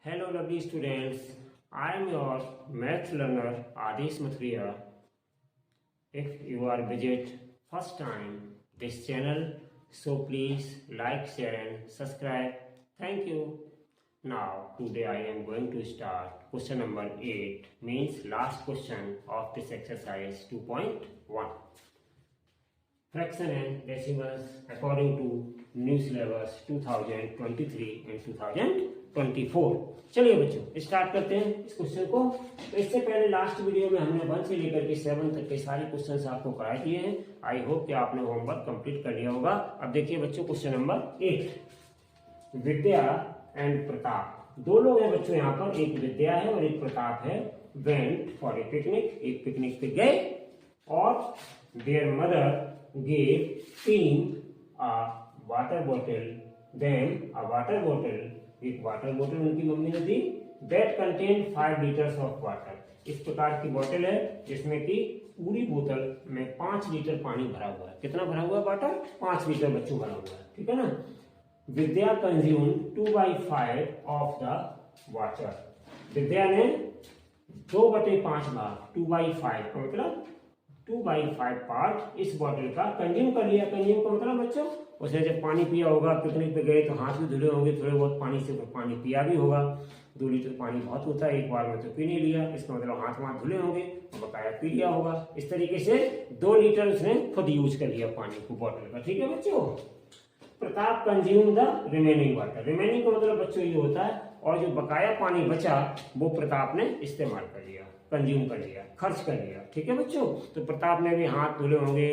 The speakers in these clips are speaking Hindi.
Hello lovely students, I am your math learner Adesh Mathuriya. If you are visit first time this channel, so please like, share and subscribe. Thank you. Now today I am going to start question number 8, means last question of this exercise 2.1. Fraction and decimals according to new syllabus 2023 and 2024. चलिए बच्चों स्टार्ट करते हैं इस क्वेश्चन को। तो इससे पहले लास्ट वीडियो में हमने 1 से लेकर के 7 तक के सारे क्वेश्चंस आपको करा दिए हैं। आई होप कि आपने होमवर्क कंप्लीट कर लिया होगा। अब देखिए बच्चों question number 8, Vidya and Pratap. दो लोग हैं बच्चों यहाँ पर, एक विद्या है और एक प्रताप है। वेंट फॉर ए पिकनिक, एक पिकनिक पे गए और there mother gave team a water bottle, then a water bottle, एक वाटर बोतल उनकी मम्मी ने दी, that contained 5 liters of water। इस प्रकार की बोतल है जिसमें कि पूरी बोतल में 5 लीटर पानी भरा हुआ है। कितना भरा हुआ है वाटर? 5 लीटर बच्चों भरा हुआ है, ठीक है ना। विद्या कंज्यूम 2/5 ऑफ द वाटर। विद्या ने 2/5 भाग, 2/5 का मतलब 2/5 पार्ट इस बॉटल का कंज्यूम कर लिया। कंज्यूम का मतलब बच्चों उसने जब पानी पिया होगा, पिकनिक पे गए तो हाथ भी धुले होंगे, थोड़े बहुत पानी से पानी पिया भी होगा। 2 लीटर पानी बहुत होता है, एक बार में तो पी नहीं लिया, इसका मतलब हाथ धुले होंगे और बकाया पी लिया होगा। इस तरीके से 2 लीटर उसने खुद यूज कर लिया पानी को बॉटल का, ठीक है बच्चों। Pratap consume the remaining water. Remaining का मतलब बच्चों ये होता है और जो बकाया पानी बचा वो प्रताप ने इस्तेमाल कर लिया, कंज्यूम कर लिया, खर्च कर लिया, ठीक है बच्चों। तो प्रताप ने भी हाथ धुले होंगे,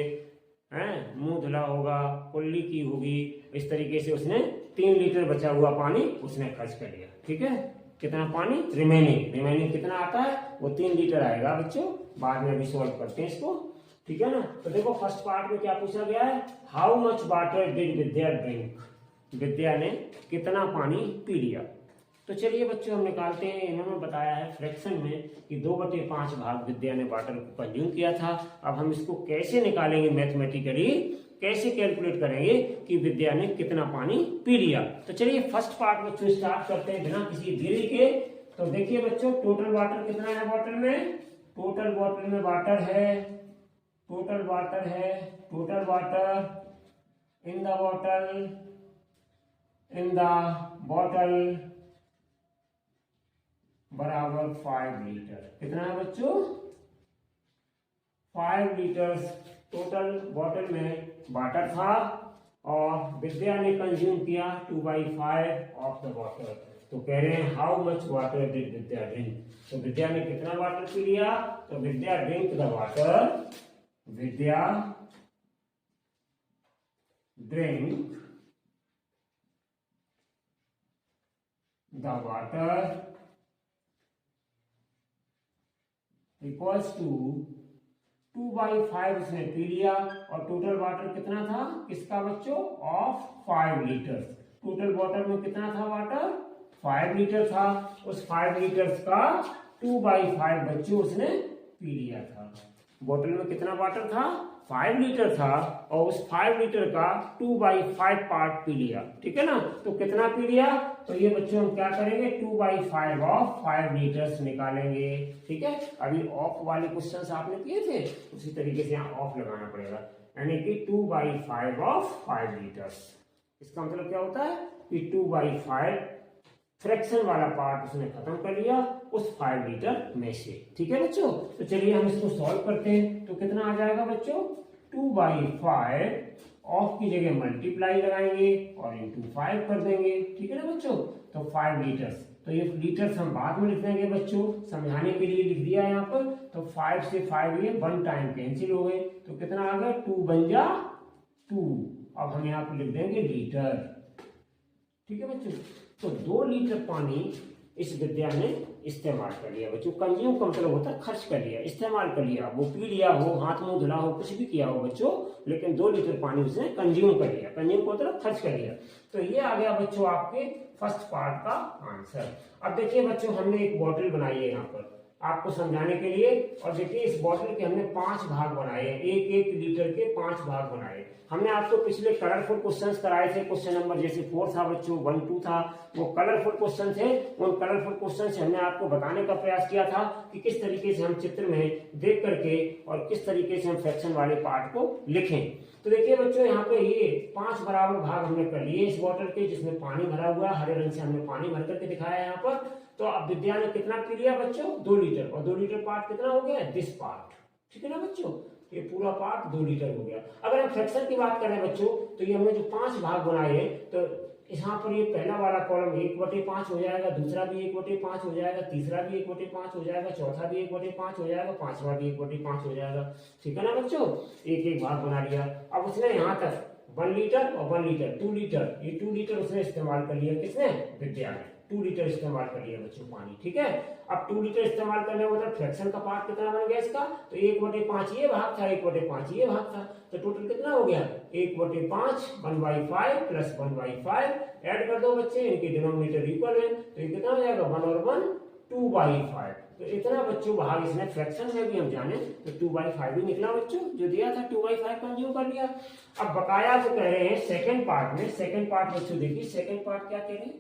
हैं, मुंह धुला होगा, कुल्ली की होगी, इस तरीके से उसने 3 लीटर बचा हुआ पानी उसने खर्च कर लिया, ठीक है। कितना पानी? रिमेनिंग। रिमेनिंग कितना आता है? वो 3 लीटर आएगा बच्चों, बाद में भी सॉल्व करते हैं इसको, ठीक है ना। तो देखो फर्स्ट पार्ट में क्या पूछा गया है, how much water did Vidya drink. Vidya ने कितना पानी पी लिया। तो चलिए बच्चों हम निकालते हैं। इन्होंने बताया है फ्रैक्शन में कि 2/5 भाग विद्या ने वाटर को कंज्यूम किया था। अब हम इसको कैसे निकालेंगे मैथमेटिकली, कैसे कैलकुलेट करेंगे कि विद्या ने कितना पानी पी लिया। तो चलिए फर्स्ट पार्ट बच्चों स्टार्ट करते हैं बिना किसी देरी के। तो देखिए बच्चों टोटल वाटर कितना है बॉटल में? टोटल बॉटल में वाटर है, टोटल वाटर है, total water in the bottle, in the bottle बराबर 5 लीटर। कितना है बच्चों? 5 लीटर टोटल बॉटल में वाटर था और विद्या ने कंज्यूम किया 2/5 ऑफ द वाटर। तो कह रहे हैं how much water did Vidya drink. तो विद्या ने कितना वाटर पी लिया? तो Vidya drink the water, Vidya drink the water equals to 2/5 उसने पी लिया। और टोटल वाटर कितना था किसका बच्चों? Of 5 litre. टोटल वाटर में कितना था वाटर? 5 लीटर था। उस 5 लीटर का 2/5 बच्चों उसने पी लिया था। बोतल में कितना वाटर था? 5 लीटर था और उस 5 लीटर का 2/5 पार्ट पी लिया, ठीक है ना। तो कितना पी लिया? तो ये बच्चों हम क्या करेंगे, 2/5 ऑफ 5 लीटर्स निकालेंगे, ठीक है। अभी ऑफ वाले क्वेश्चंस आपने किए थे, उसी तरीके से यहाँ ऑफ लगाना पड़ेगा, यानी कि 2/5 ऑफ 5 लीटर्स। इसका मतलब क्या होता है कि 2/5 फ्रैक्शन वाला पार्ट उसने खत्म कर लिया उस 5 लीटर में से, ठीक है बच्चों। तो चलिए हम इसको सॉल्व करते हैं। तो कितना आ जाएगा बच्चों? 2/5 ऑफ की जगह मल्टीप्लाई लगाएंगे और इंटू 5 कर देंगे, ठीक है ना बच्चों। तो 5 लीटर्स, तो ये लीटर्स हम बाद में लिख देंगे बच्चों, समझाने के लिए लिख दिया यहाँ पर। तो 5 से 5 ये 1 टाइम कैंसिल हो गए, तो कितना आ गया? 2 बन जा 2। अब हम यहाँ पर लिख देंगे लीटर, ठीक है बच्चों। तो 2 लीटर पानी इस विद्या ने इस्तेमाल कर लिया बच्चों। कंज्यूम का मतलब होता है खर्च कर लिया, इस्तेमाल कर लिया। वो पी लिया हो, हाथ मुंह धुला हो, कुछ भी किया हो बच्चों, लेकिन 2 लीटर पानी उसने कंज्यूम कर लिया। कंज्यूम का मतलब खर्च कर लिया। तो ये आ गया बच्चों आपके फर्स्ट पार्ट का आंसर। अब देखिए बच्चों हमने एक बॉटल बनाई है यहाँ पर, आपको समझाने के लिए। और देखिए इस बॉटल के हमने 5 भाग बनाए हैं, 1-1 लीटर के 5 भाग बनाए। हमने आपको पिछले कलरफुल क्वेश्चंस कराए थे, क्वेश्चन नंबर जैसे 4 था बच्चों, 1, 2 था, वो कलरफुल क्वेश्चन थे। उन कलरफुल क्वेश्चन से हमने आपको बताने का प्रयास किया था कि किस तरीके से हम चित्र में देख करके और किस तरीके से हम फ्रैक्शन वाले पार्ट को लिखें। तो देखिए बच्चों यहाँ पे ये 5 बराबर भाग हमने कर लिए इस बॉटल के, जिसमें पानी भरा हुआ है, हरे रंग से हमने पानी भर करके दिखाया है यहाँ पर। तो अब विद्या ने कितना पी लिया बच्चों, 2 लीटर, और 2 लीटर पार्ट कितना हो गया, दिस पार्ट, ठीक है ना बच्चों, ये पूरा पार्ट 2 लीटर हो गया। अगर हम फ्रैक्शन की बात करें बच्चों, तो ये हमने जो 5 भाग बनाए हैं, तो यहाँ पर ये पहला वाला कॉलम 1/5 हो जाएगा, दूसरा भी 1/5 हो जाएगा, तीसरा भी 1/5 हो जाएगा, चौथा भी 1/5 हो जाएगा, पांचवा भी 1/5 हो जाएगा, ठीक है ना बच्चों, एक एक भाग बना लिया। अब उसने यहाँ तक 1 लीटर और 1 लीटर 2 लीटर, ये 2 लीटर उसने इस्तेमाल कर लिया, किसने, विद्या ने 2 लीटर इस्तेमाल कर लिया बच्चों पानी, ठीक है। अब 2 लीटर इस्तेमाल करने का मतलब फ्रैक्शन का पार्ट कितना बन गया इसका, तो 1/5 ये भाग था, 1/5 ये भाग था, तो टोटल कितना हो गया 1/5, 1/5 प्लस 1/5, ऐड कर दो बच्चे, इनके डिनोमिनेटर इक्वल है, तो ये कितना हो जाएगा 1 और 1 2/5। तो इतना बच्चों भाग इसने फ्रैक्शन में भी हम जाने तो 2/5 ही निकला बच्चों, जो दिया था 2/5 कंज्यूम कर लिया। अब बकाया जो कह रहे हैं सेकंड पार्ट में, सेकंड पार्ट बच्चों देखिए सेकंड पार्ट क्या कह रहे हैं,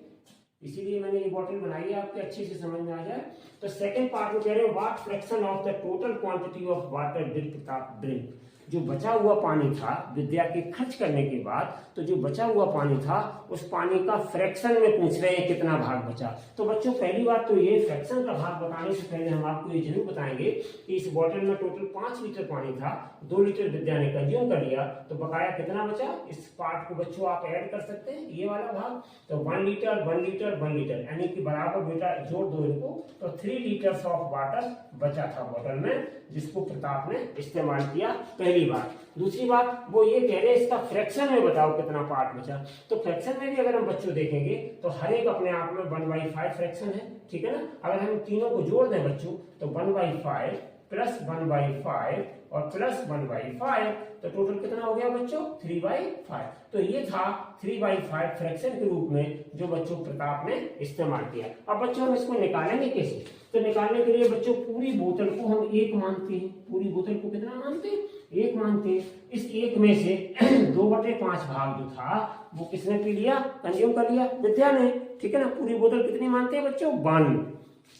इसीलिए मैंने ये बॉटल बनाई है आपके अच्छे से समझ में आ जाए। तो सेकंड पार्ट में कह रहे हैं what fraction of the total quantity of water did Pratap drink, जो बचा हुआ पानी था विद्या के खर्च करने के बाद, तो जो बचा हुआ पानी था उस पानी का फ्रैक्शन में पूछ रहे हैं कितना भाग बचा। तो बच्चों पहली बात तो ये फ्रैक्शन का भाग बताने से पहले हम आपको ये जरूर बताएंगे कि इस बॉटल में टोटल 5 लीटर पानी था, 2 लीटर विद्या ने कंज्यूम कर लिया, तो बकाया कितना बचा, इस पार्ट को बच्चों आप ऐड कर सकते हैं ये वाला भाग, तो 1 लीटर 1 लीटर 1 लीटर यानी कि बराबर बेटा जोड़ दो इनको, तो 3 लीटर्स ऑफ वाटर बचा था बॉटल में, जिसको प्रताप ने इस्तेमाल किया पहली बात। दूसरी बात वो ये कह रहे हैं इसका फ्रैक्शन में बताओ कितना पार्ट बचा। तो फ्रैक्शन में भी अगर हम बच्चों देखेंगे तो हर एक अपने आप में 1/5 फ्रैक्शन है, ठीक है ना। अगर हम तीनों को जोड़ दें बच्चों तो 1/5 प्लस 1/5 और प्लस 1/5, तो टोटल कितना हो गया बच्चों 3/5। तो ये था 3/5 फ्रैक्शन के रूप में जो बच्चों प्रताप ने इस्तेमाल किया। अब बच्चों हम इसको निकालेंगे कैसे, तो निकालने के लिए बच्चों पूरी बोतल को हम 1 मानते हैं, पूरी बोतल को कितना मानते हैं 1 मानते हैं। इस 1 में से 2/5 भाग जो था वो किसने पी लिया, कंज्यूम कर लिया, विद्या ने, ठीक है ना। पूरी बोतल कितनी मानते हैं बच्चों 1,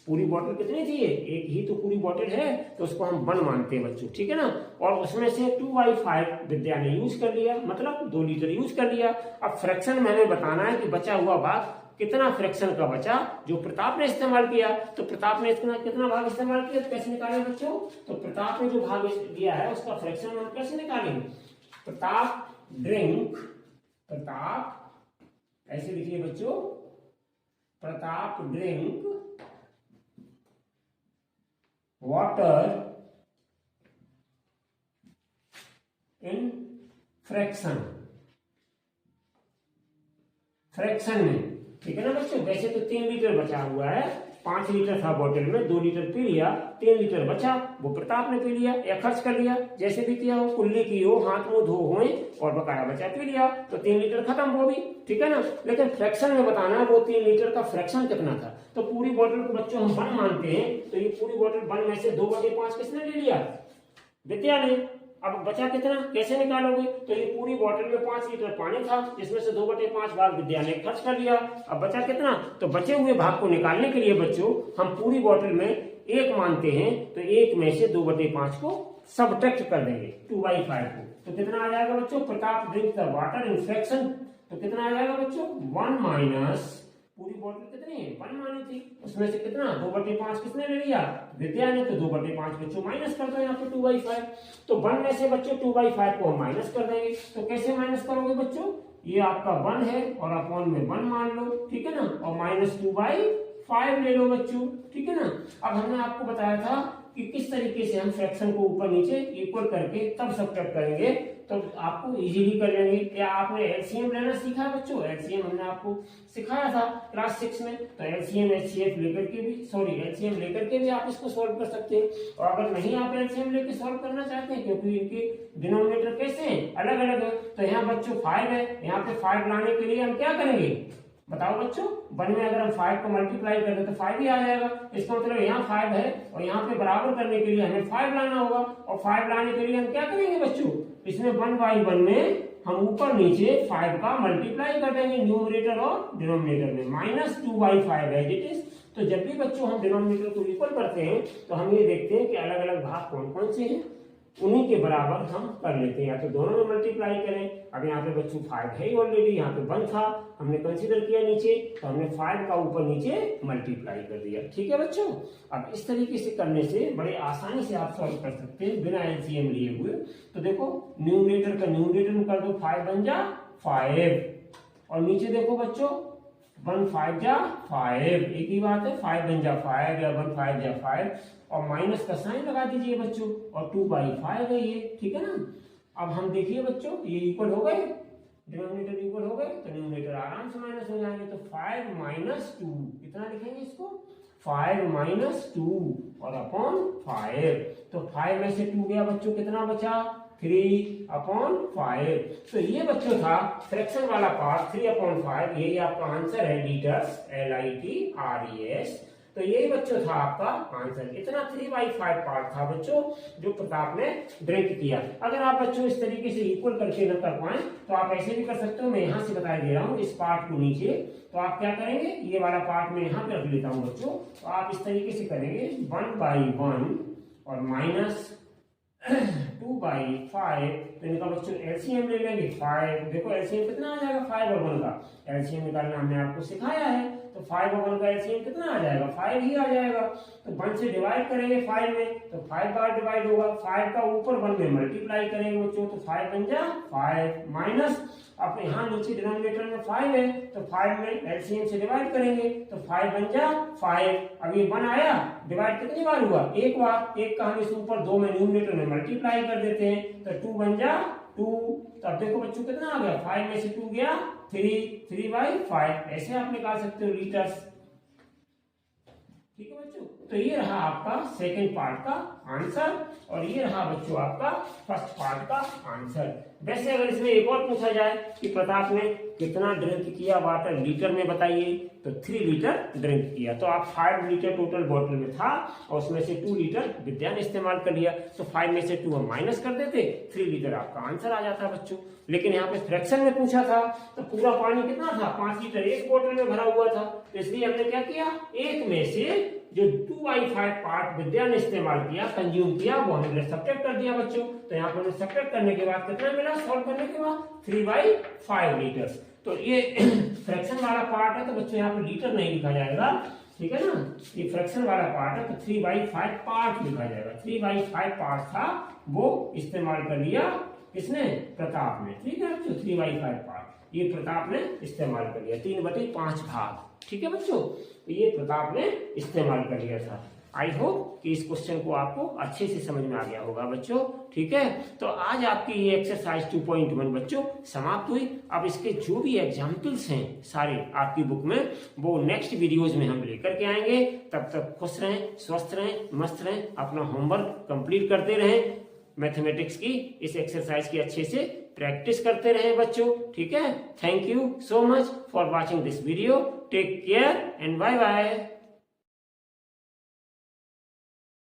पूरी बोतल कितनी थी, एक ही तो पूरी बोतल है, तो उसको हम 1 मानते हैं बच्चों, ठीक है ना। और उसमें से 2/5 विद्या ने यूज कर लिया, मतलब 2 लीटर यूज कर लिया। अब फ्रैक्शन में हमें बताना है कि बचा हुआ भाग कितना फ्रैक्शन का बचा जो प्रताप ने इस्तेमाल किया। तो प्रताप ने कितना भाग इस्तेमाल किया, तो कैसे निकाले बच्चों, तो प्रताप ने जो भाग दिया है उसका फ्रैक्शन हम कैसे निकालेंगे, प्रताप ड्रिंक, प्रताप ऐसे लिखिए बच्चों, Pratap drink water in fraction, fraction में, ठीक है ना बच्चों। वैसे तो 3 लीटर बचा हुआ है, 5 लीटर था बोतल में, 2 लीटर पी लिया, 3 लीटर बचा वो प्रताप ने पी लिया या खर्च कर लिया, जैसे भी किया हो, कुल्ली की हो, हाथ मुंह धो होए और बकाया बचा पी लिया, तो 3 लीटर खत्म वो भी, ठीक है ना। लेकिन फ्रैक्शन में बताना है वो 3 लीटर का फ्रैक्शन कितना था। तो पूरी बोतल को बच्चों हम 1 मानते हैं, तो ये पूरी बोतल 1 में से 2/5 किसने ले लिया, विद्या ने। अब बचा कितना कैसे निकालोगे, तो ये पूरी बोतल में 5 लीटर पानी था, जिसमें से 2/5 भाग विद्या ने खर्च कर लिया। अब बचा कितना, तो बचे हुए भाग को निकालने के लिए बच्चों हम पूरी बोतल में 1 मानते हैं, तो 1 में से 2/5 को सबट्रैक्ट कर देंगे 2/5 को, तो कितना आ जाएगा बच्चों, Pratap drink the water in fraction, तो कितना आ जाएगा बच्चों 1 माइनस, पूरी बोतल कितनी है 1 मानी थी, उसमें से कितना 2/5 किसने ले लिया, विद्या ने, तो 2/5 बच्चों माइनस कर दो यहाँ पे 2/5। तो 1 में से बच्चों 2/5 को हम माइनस कर देंगे, तो कैसे माइनस करोगे बच्चों, ये आपका 1 है और अपॉन में 1 मान लो, ठीक है ना, और माइनस 2/5 ले लो बच्चों, ठीक है ना। अब हमने आपको बताया था कि किस तरीके से हम फ्रैक्शन को ऊपर नीचे इक्वल करके तब सब्ट्रैक्ट करेंगे, तो आपको इजीली कर लेंगे। क्या आपने एलसीएम लेना सीखा है बच्चों, एलसीएम हमने आपको सिखाया था क्लास 6 में, तो एलसीएम एचसीएफ लेकर के भी, सॉरी एलसीएम लेकर के भी आप इसको सॉल्व कर सकते हैं। और अगर नहीं आप एलसीएम लेके सॉल्व करना चाहते हैं, क्योंकि इनके डिनोमिनेटर कैसे हैं अलग अलग है, तो यहाँ बच्चों 5 है, यहाँ पे 5 लाने के लिए हम क्या करेंगे बताओ बच्चों, 1 में अगर हम 5 को मल्टीप्लाई कर दे तो 5 ही आ जाएगा। इसका मतलब यहाँ 5 है और यहाँ पे बराबर करने के लिए हमें 5 लाना होगा, और 5 लाने के लिए हम क्या करेंगे बच्चों, इसमें 1/1 में हम ऊपर नीचे 5 का मल्टीप्लाई कर देंगे न्यूमरेटर और डिनोमिनेटर में, -2/5 एज इट इज। तो जब भी बच्चों हम डिनोमिनेटर को इक्वल करते हैं तो हम ये देखते हैं कि अलग अलग भाग कौन कौन से हैं, उन्हीं के बराबर हम कर लेते हैं, या तो दोनों में मल्टीप्लाई करें। अब यहाँ पे बच्चों 5 है ही ऑलरेडी, यहाँ पे 1 था, हमने कंसीडर किया नीचे, तो हमने 5 का ऊपर नीचे मल्टीप्लाई कर दिया। ठीक है बच्चों, अब इस तरीके से करने से बड़े आसानी से आप सॉल्व कर सकते हैं बिना एलसीएम लिए हुए। तो देखो न्यूमरेटर का न्यूमरेटर में कर दो, 5 बन जा 5, और नीचे देखो बच्चों 1 5 जा 5, एक ही बात है, 5 बन जा 5 या 1 5 जा 5, और माइनस का साइन लगा दीजिए बच्चों, और 2/5 है ये। ठीक है ना, अब हम देखिए बच्चों ये इक्वल हो गए, डिनोमिनेटर इक्वल हो गए, तो न्यूमरेटर आराम से माइनस हो जाएंगे। तो 5 - 2 कितना लिखेंगे इसको, 5 - 2 और अपॉन 5, तो 5 में से 2 गया बच्चों, कितना बचा 3/5। तो ये बच्चों था फ्रैक्शन वाला पार्ट 3/5, यही आपका आंसर है लीटर्स, LITRES। तो यही बच्चों था आपका आंसर। इतना 3/5 पार्ट था बच्चों जो प्रताप ने ड्रिंक किया। अगर आप बच्चों इस तरीके से इक्वल करके न कर पाए तो आप ऐसे भी कर सकते हो, मैं यहाँ से बता दे रहा हूँ इस पार्ट को नीचे, तो आप क्या करेंगे, ये वाला पार्ट मैं यहाँ पे रख लेता हूँ बच्चों, तो आप इस तरीके से करेंगे 1/1 और -2/5, तो इनका बच्चों एलसीएम ले लेंगे 5। देखो एलसीएम कितना आ जाएगा 5 और 1 का, एलसीएम निकालना हमने आपको सिखाया है, तो 5 और 1 का एलसीएम कितना आ जाएगा, 5 ही आ जाएगा। तो 1 से डिवाइड करेंगे 5 में, तो 5 बार डिवाइड होगा, 5 का ऊपर 1 में मल्टीप्लाई करेंगे बच्चों, तो 5 बन जा 5, माइनस अब यहाँ नीचे डिनोमिनेटर में 5 है, तो 5 में एलसीएम से डिवाइड करेंगे, तो 5 बन जा 5। अब ये 1 आया, डिवाइड कितनी बार हुआ, एक बार, एक का हम इस ऊपर 2 में न्यूमरेटर में मल्टीप्लाई कर देते हैं, तो 2 बन जा 2। तो अब देखो बच्चों कितना आ गया, 5 में से 2 गया 3/5, ऐसे आप निकाल सकते हो लीटर्स। ठीक है बच्चों, तो ये रहा आपका सेकंड पार्ट का आंसर, और ये रहा बच्चों आपका फर्स्ट पार्ट का आंसर। वैसे अगर इसमें एक और पूछा जाए कि प्रताप ने कितना ड्रिंक किया वाटर लीटर में बताइए, तो 3 लीटर ड्रिंक किया। तो आप 5 लीटर टोटल बॉटल में था और उसमें से 2 लीटर विद्या ने इस्तेमाल कर लिया, तो 5 में से 2 हम माइनस कर देते, 3 लीटर आपका आंसर आ जाता बच्चों। लेकिन यहाँ पे फ्रैक्शन में पूछा था तो पूरा पानी कितना था, 5 लीटर एक बोतल में भरा हुआ था, तो इसलिए हमने क्या किया, एक में से जो 2/5 पार्ट विद्या ने इस्तेमाल किया, कंज्यूम किया, वो हमने सब्ट्रैक्ट कर दिया बच्चों। तो यहाँ पर सब्ट्रैक्ट करने के बाद कितना मिला, सॉल्व करने के बाद 3/5 लीटर्स। तो ये फ्रैक्शन वाला पार्ट है, तो बच्चों यहाँ पर लीटर नहीं लिखा जाएगा, ठीक है ना, ये फ्रैक्शन वाला पार्ट है, तो 3/5 पार्ट लिखा जाएगा। 3/5 पार्ट था वो इस्तेमाल कर लिया किसने, प्रताप ने। ठीक है बच्चों, 3/5 पार्ट ये प्रताप ने इस्तेमाल कर लिया, 3/5 भाग। ठीक है बच्चों, तो ये प्रताप ने इस्तेमाल कर लिया था। आई होप कि इस क्वेश्चन को आपको अच्छे से समझ में आ गया होगा बच्चों। ठीक है, तो आज आपकी ये एक्सरसाइज 2.1 बच्चों समाप्त हुई। अब इसके जो भी एग्जाम्पल्स हैं सारे आपकी बुक में, वो नेक्स्ट वीडियोज में हम लेकर के आएंगे। तब तक खुश रहें, स्वस्थ रहें, मस्त रहें, अपना होमवर्क कंप्लीट करते रहें, मैथमेटिक्स की इस एक्सरसाइज की अच्छे से प्रैक्टिस करते रहे बच्चों। ठीक है, thank you so much for watching this video. Take care and bye bye.